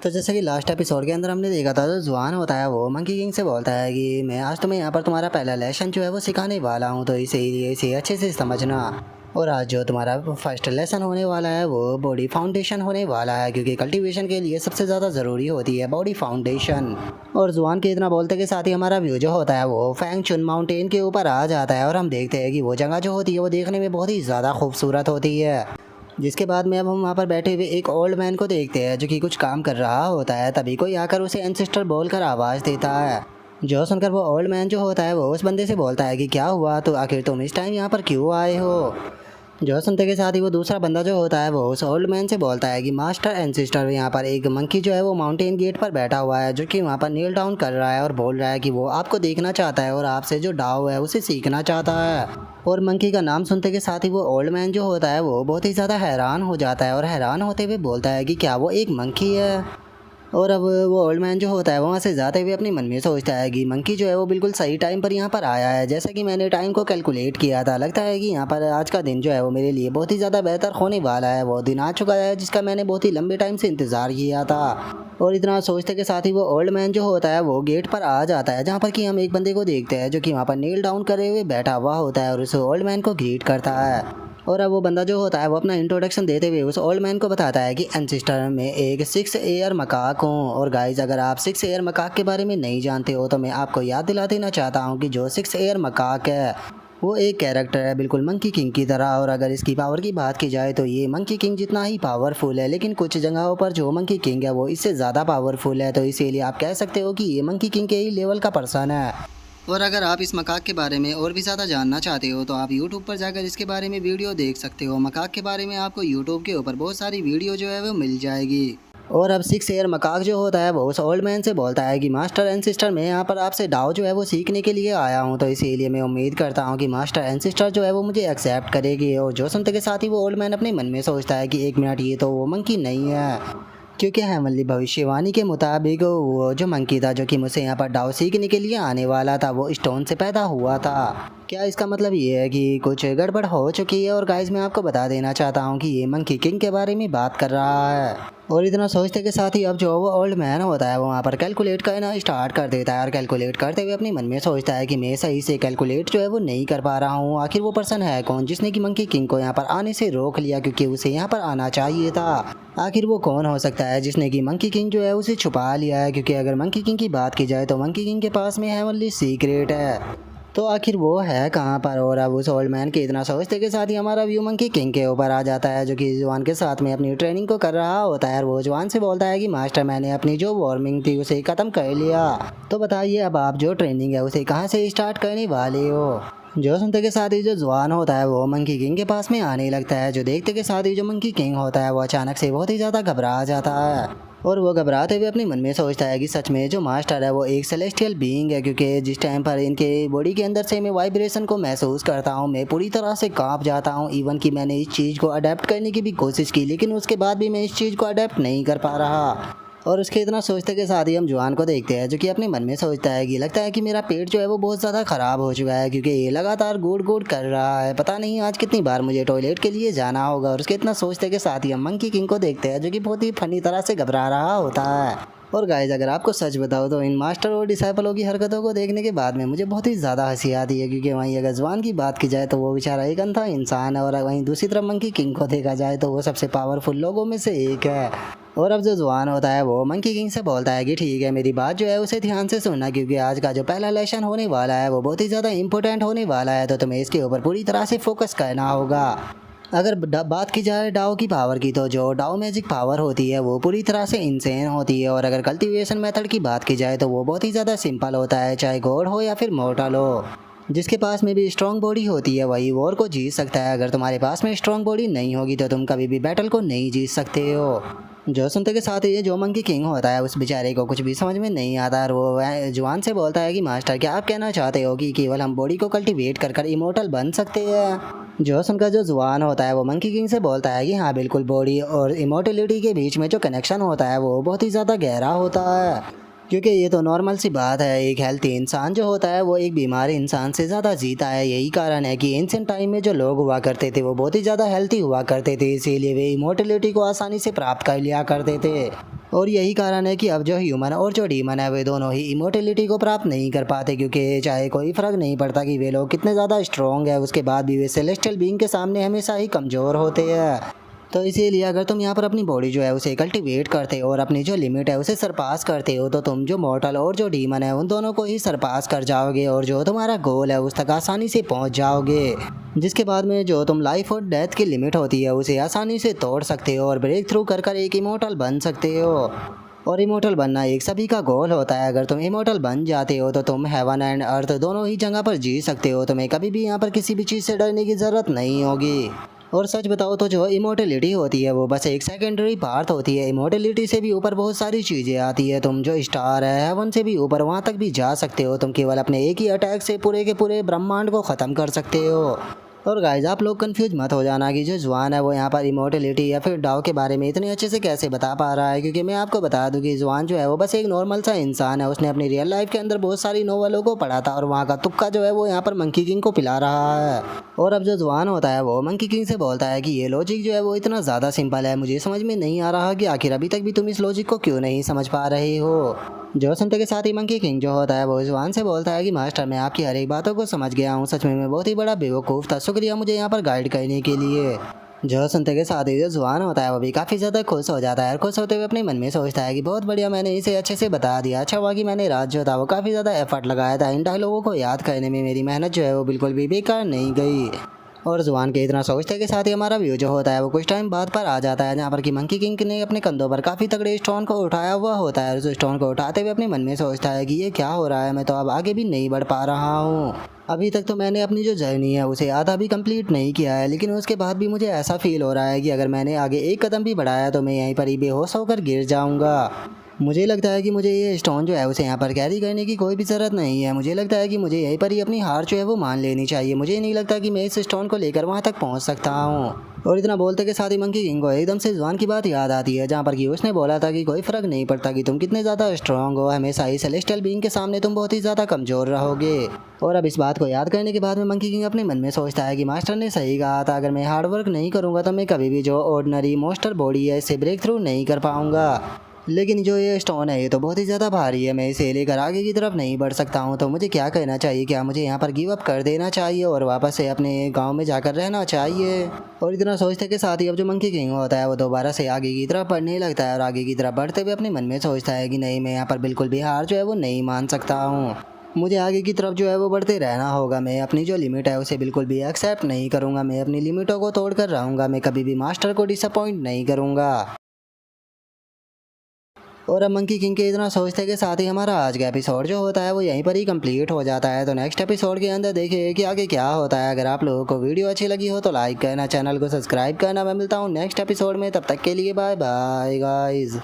तो जैसे कि लास्ट एपिसोड के अंदर हमने देखा था, जो जुआन होता है वो मंकी किंग से बोलता है कि मैं आज तुम्हें यहाँ पर तुम्हारा पहला लेसन जो है वो सिखाने वाला हूँ, तो इसीलिए इसे अच्छे से समझना। और आज जो तुम्हारा फर्स्ट लेसन होने वाला है वो बॉडी फाउंडेशन होने वाला है, क्योंकि कल्टीवेशन के लिए सबसे ज़्यादा ज़रूरी होती है बॉडी फाउंडेशन। और जुआन के इतना बोलते के साथ ही हमारा व्यू जो होता है वो फैंग चुन माउंटेन के ऊपर आ जाता है, और हम देखते हैं कि वो जगह जो होती है वो देखने में बहुत ही ज़्यादा खूबसूरत होती है। जिसके बाद में अब हम वहाँ पर बैठे हुए एक ओल्ड मैन को देखते हैं जो कि कुछ काम कर रहा होता है। तभी कोई आकर उसे एंसेस्टर बोलकर आवाज़ देता है। जो सुनकर वो ओल्ड मैन जो होता है वो उस बंदे से बोलता है कि क्या हुआ, तो आखिर तुम इस टाइम यहाँ पर क्यों आए हो। जो सुनते के साथ ही वो दूसरा बंदा जो होता है वो उस ओल्ड मैन से बोलता है कि मास्टर एंड सिस्टर, यहाँ पर एक मंकी जो है वो माउंटेन गेट पर बैठा हुआ है, जो कि वहाँ पर नील डाउन कर रहा है और बोल रहा है कि वो आपको देखना चाहता है और आपसे जो डाव है उसे सीखना चाहता है। और मंकी का नाम सुनते के साथ ही वो ओल्ड मैन जो होता है वो बहुत ही ज़्यादा हैरान हो जाता है, और हैरान होते हुए बोलता है कि क्या वो एक मंकी है। और अब वो ओल्ड मैन जो होता है वहाँ से जाते हुए अपने मन में सोचता है कि मंकी जो है वो बिल्कुल सही टाइम पर यहाँ पर आया है। जैसा कि मैंने टाइम को कैलकुलेट किया था, लगता है कि यहाँ पर आज का दिन जो है वो मेरे लिए बहुत ही ज़्यादा बेहतर होने वाला है। वो दिन आ चुका है जिसका मैंने बहुत ही लंबे टाइम से इंतज़ार किया था। और इतना सोचते के साथ ही वो ओल्ड मैन जो होता है वो गेट पर आ जाता है, जहाँ पर कि हम एक बंदे को देखते हैं जो कि वहाँ पर नील डाउन करे हुए बैठा हुआ होता है और उस ओल्ड मैन को ग्रीट करता है। और अब वो बंदा जो होता है वो अपना इंट्रोडक्शन देते हुए उस ओल्ड मैन को बताता है कि एंसेस्टर में एक 6 एयर मकाक हूँ। और गाइज, अगर आप 6 एयर मकाक के बारे में नहीं जानते हो तो मैं आपको याद दिला देना चाहता हूँ कि जो 6 एयर मकाक है वो एक कैरेक्टर है बिल्कुल मंकी किंग की तरह। और अगर इसकी पावर की बात की जाए तो ये मंकी किंग जितना ही पावरफुल है, लेकिन कुछ जगहों पर जो मंकी किंग है वो इससे ज़्यादा पावरफुल है। तो इसीलिए आप कह सकते हो कि ये मंकी किंग के ही लेवल का पर्सन है। और अगर आप इस मकाक के बारे में और भी ज़्यादा जानना चाहते हो तो आप YouTube पर जाकर इसके बारे में वीडियो देख सकते हो। मकाक के बारे में आपको YouTube के ऊपर बहुत सारी वीडियो जो है वो मिल जाएगी। और अब 6 एयर मकाक जो होता है वो उस ओल्ड मैन से बोलता है कि मास्टर एंड सिस्टर, मैं यहाँ पर आपसे डाव जो है वो सीखने के लिए आया हूँ, तो इसीलिए मैं उम्मीद करता हूँ कि मास्टर एंड सिस्टर जो है वो मुझे एक्सेप्ट करेगी। और जो सुनते के साथ ही वो ओल्ड मैन अपने मन में सोचता है कि 1 मिनट, ये तो वो मंकी नहीं है, क्योंकि हेमनली भविष्यवाणी के मुताबिक वो जो मंकी था जो कि मुझसे यहाँ पर डाव सीखने के लिए आने वाला था वो स्टोन से पैदा हुआ था। क्या इसका मतलब ये है कि कुछ गड़बड़ हो चुकी है। और गाइस, मैं आपको बता देना चाहता हूँ कि ये मंकी किंग के बारे में बात कर रहा है। और इतना सोचते के साथ ही अब जो वो ओल्ड मैन होता है वो वहाँ पर कैलकुलेट करना स्टार्ट कर देता है, और कैलकुलेट करते हुए अपने मन में सोचता है कि मैं सही से कैलकुलेट जो है वो नहीं कर पा रहा हूँ। आखिर वो पर्सन है कौन जिसने कि मंकी किंग को यहाँ पर आने से रोक लिया, क्योंकि उसे यहाँ पर आना चाहिए था। आखिर वो कौन हो सकता है जिसने कि मंकी किंग जो है उसे छुपा लिया है, क्योंकि अगर मंकी किंग की बात की जाए तो मंकी किंग के पास में हेवनली सीक्रेट है। तो आखिर वो है कहाँ पर। और अब उस ओल्ड मैन के इतना सोचते के साथ ही हमारा व्यू मंकी किंग के ऊपर आ जाता है, जो कि जवान के साथ में अपनी ट्रेनिंग को कर रहा होता है। और वो जवान से बोलता है कि मास्टर, मैंने अपनी जो वार्मिंग थी उसे ख़त्म कर लिया, तो बताइए अब आप जो ट्रेनिंग है उसे कहाँ से स्टार्ट करने वाले हो। जो सुनते के साथ ही जो जवान होता है वो मंकी किंग के पास में आने लगता है। जो देखते के साथ ही जो मंकी किंग होता है वो अचानक से बहुत ही ज़्यादा घबरा जाता है, और वो घबराते हुए अपने मन में सोचता है कि सच में जो मास्टर है वो एक सेलेस्टियल बीइंग है, क्योंकि जिस टाइम पर इनके बॉडी के अंदर से मैं वाइब्रेशन को महसूस करता हूँ मैं पूरी तरह से कांप जाता हूँ। इवन कि मैंने इस चीज़ को अडेप्ट करने की भी कोशिश की, लेकिन उसके बाद भी मैं इस चीज़ को अडेप्ट नहीं कर पा रहा। और उसके इतना सोचते के साथ ही हम जवान को देखते हैं जो कि अपने मन में सोचता है कि लगता है कि मेरा पेट जो है वो बहुत ज़्यादा ख़राब हो चुका है, क्योंकि ये लगातार गुड़ गुड़ कर रहा है। पता नहीं आज कितनी बार मुझे टॉयलेट के लिए जाना होगा। और उसके इतना सोचते के साथ ही हम मंकी किंग को देखते हैं जो कि बहुत ही फनी तरह से घबरा रहा होता है। और गाइस, अगर आपको सच बताओ तो इन मास्टर और डिसाइपलों की हरकतों को देखने के बाद में मुझे बहुत ही ज़्यादा हंसी आती है, क्योंकि वहीं अगर जवान की बात की जाए तो वो बेचारा एक अंधा इंसान है, और वहीं दूसरी तरफ मंकी किंग को देखा जाए तो वो सबसे पावरफुल लोगों में से एक है। और अब जो जवान होता है वो मंकी किंग से बोलता है कि ठीक है, मेरी बात जो है उसे ध्यान से सुनना, क्योंकि आज का जो पहला लेसन होने वाला है वो बहुत ही ज़्यादा इंपॉर्टेंट होने वाला है, तो तुम्हें इसके ऊपर पूरी तरह से फोकस करना होगा। अगर बात की जाए डाओ की पावर की, तो जो डाओ मैजिक पावर होती है वो पूरी तरह से इंसेन होती है। और अगर कल्टीवेशन मेथड की बात की जाए तो वो बहुत ही ज़्यादा सिंपल होता है, चाहे गॉड हो या फिर मॉर्टल हो। जिसके पास में भी स्ट्रॉन्ग बॉडी होती है वही वॉर को जीत सकता है। अगर तुम्हारे पास में स्ट्रॉन्ग बॉडी नहीं होगी तो तुम कभी भी बैटल को नहीं जीत सकते हो। जो सुनते के साथ ये जो मंकी किंग होता है उस बेचारे को कुछ भी समझ में नहीं आता, और वो जवान से बोलता है कि मास्टर, क्या आप कहना चाहते हो कि केवल हम बॉडी को कल्टीवेट कर कर इमोर्टल बन सकते हैं। जो सुनकर जो जवान होता है वो मंकी किंग से बोलता है कि हाँ बिल्कुल, बॉडी और इमोर्टलिटी के बीच में जो कनेक्शन होता है वो बहुत ही ज़्यादा गहरा होता है, क्योंकि ये तो नॉर्मल सी बात है। एक हेल्थी इंसान जो होता है वो एक बीमार इंसान से ज़्यादा जीता है। यही कारण है कि एंशिएंट टाइम में जो लोग हुआ करते थे वो बहुत ही ज़्यादा हेल्थी हुआ करते थे, इसीलिए वे इमोर्टलिटी को आसानी से प्राप्त कर लिया करते थे। और यही कारण है कि अब जो ह्यूमन और जो डीमन है वे दोनों ही इमोर्टेलिटी को प्राप्त नहीं कर पाते, क्योंकि चाहे कोई फ़र्क नहीं पड़ता कि वे लोग कितने ज़्यादा स्ट्रॉन्ग है, उसके बाद भी वे सेलेस्टियल बीइंग के सामने हमेशा ही कमज़ोर होते हैं। तो इसीलिए अगर तुम यहाँ पर अपनी बॉडी जो है उसे कल्टीवेट करते हो और अपनी जो लिमिट है उसे सरपास करते हो, तो तुम जो मॉर्टल और जो डीमन है उन दोनों को ही सरपास कर जाओगे और जो तुम्हारा गोल है उस तक आसानी से पहुँच जाओगे, जिसके बाद में जो तुम लाइफ और डेथ की लिमिट होती है उसे आसानी से तोड़ सकते हो और ब्रेक थ्रू कर एक इमोर्टल बन सकते हो। और इमोर्टल बनना एक सभी का गोल होता है। अगर तुम इमोर्टल बन जाते हो तो तुम हेवन एंड अर्थ दोनों ही जगह पर जी सकते हो, तुम्हें कभी भी यहाँ पर किसी भी चीज़ से डरने की ज़रूरत नहीं होगी। और सच बताओ तो जो इमोर्टेलिटी होती है वो बस एक सेकेंडरी पार्ट होती है। इमोर्टेलिटी से भी ऊपर बहुत सारी चीज़ें आती है। तुम जो स्टार है हेवन से भी ऊपर वहाँ तक भी जा सकते हो। तुम केवल अपने एक ही अटैक से पूरे के पूरे ब्रह्मांड को ख़त्म कर सकते हो। और गाइज आप लोग कंफ्यूज मत हो जाना कि जो जुआन है वो यहाँ पर इमोर्टेलिटी या फिर डाव के बारे में इतने अच्छे से कैसे बता पा रहा है, क्योंकि मैं आपको बता दूं कि जुआन जो है वो बस एक नॉर्मल सा इंसान है। उसने अपनी रियल लाइफ के अंदर बहुत सारी नोवेलों को पढ़ा था और वहाँ का तुक्का जो है वो यहाँ पर मंकी किंग को पिला रहा है। और अब जो जुआन होता है वो मंकी किंग से बोलता है कि ये लॉजिक जो है वो इतना ज़्यादा सिंपल है, मुझे समझ में नहीं आ रहा कि आखिर अभी तक भी तुम इस लॉजिक को क्यों नहीं समझ पा रहे हो। जो सुनते के साथ ही मंकी किंग जो होता है वो जुआन से बोलता है कि मास्टर मैं आपकी हर एक बातों को समझ गया हूँ, सच में मैं बहुत ही बड़ा बेवकूफ़ था, शुक्रिया मुझे यहाँ पर गाइड करने के लिए। जो सुनते के साथ ही जो जुआन होता है वो भी काफ़ी ज़्यादा खुश हो जाता है और खुश होते हुए अपने मन में सोचता है कि बहुत बढ़िया, मैंने इसे अच्छे से बता दिया। अच्छा हुआ कि मैंने रात जो था वो काफ़ी ज़्यादा एफर्ट लगाया था, इन डायलॉगों को याद करने में मेरी मेहनत जो है वो बिल्कुल भी बेकार नहीं गई। और जुबान के इतना सोचते के साथ ही हमारा व्यू जो होता है वो कुछ टाइम बाद पर आ जाता है, जहाँ पर कि मंकी किंग ने अपने कंधों पर काफ़ी तगड़े स्टोन को उठाया हुआ होता है। और उस स्टोन को उठाते हुए अपने मन में सोचता है कि ये क्या हो रहा है, मैं तो अब आगे भी नहीं बढ़ पा रहा हूँ। अभी तक तो मैंने अपनी जो जर्नी है उसे आधा भी कंप्लीट नहीं किया है, लेकिन उसके बाद भी मुझे ऐसा फील हो रहा है कि अगर मैंने आगे एक कदम भी बढ़ाया तो मैं यहीं पर ही बेहोश होकर गिर जाऊँगा। मुझे लगता है कि मुझे ये स्टोन जो है उसे यहाँ पर कैरी करने की कोई भी ज़रूरत नहीं है। मुझे लगता है कि मुझे यहीं पर ही अपनी हार जो है वो मान लेनी चाहिए। मुझे नहीं लगता कि मैं इस स्टोन को लेकर वहाँ तक पहुँच सकता हूँ। और इतना बोलते के साथ ही मंकी किंग को एकदम से जुबान की बात याद आती है, जहाँ पर कि उसने बोला था कि कोई फ़र्क नहीं पड़ता कि तुम कितने ज़्यादा स्ट्रांग हो, हमेशा ही सेलेस्टियल बीइंग के सामने तुम बहुत ही ज़्यादा कमज़ोर रहोगे। और अब इस बात को याद करने के बाद में मंकी किंग अपने मन में सोचता है कि मास्टर ने सही कहा था, अगर मैं हार्डवर्क नहीं करूँगा तो मैं कभी भी जो ऑर्डिनरी मोस्टर बॉडी है इससे ब्रेक थ्रू नहीं कर पाऊँगा। लेकिन जो ये स्टोन है ये तो बहुत ही ज़्यादा भारी है, मैं इसे लेकर आगे की तरफ नहीं बढ़ सकता हूँ। तो मुझे क्या करना चाहिए? क्या मुझे यहाँ पर गिव अप कर देना चाहिए और वापस से अपने गांव में जाकर रहना चाहिए? और इतना सोचते के साथ ही अब जो मंकी किंग होता है वो दोबारा से आगे की तरफ बढ़ने लगता है और आगे की तरफ बढ़ते हुए अपने मन में सोचता है कि नहीं, मैं यहाँ पर बिल्कुल भी हार जो है वो नहीं मान सकता हूँ। मुझे आगे की तरफ जो है वो बढ़ते रहना होगा। मैं अपनी जो लिमिट है उसे बिल्कुल भी एक्सेप्ट नहीं करूँगा। मैं अपनी लिमिटों को तोड़ कर रहूँगा। मैं कभी भी मास्टर को डिसअपॉइंट नहीं करूँगा। और अब मंकी किंग के इतना सोचते के साथ ही हमारा आज का एपिसोड जो होता है वो यहीं पर ही कंप्लीट हो जाता है। तो नेक्स्ट एपिसोड के अंदर देखिए कि आगे क्या होता है। अगर आप लोगों को वीडियो अच्छी लगी हो तो लाइक करना, चैनल को सब्सक्राइब करना। मैं मिलता हूँ नेक्स्ट एपिसोड में, तब तक के लिए बाय बाय गाइज।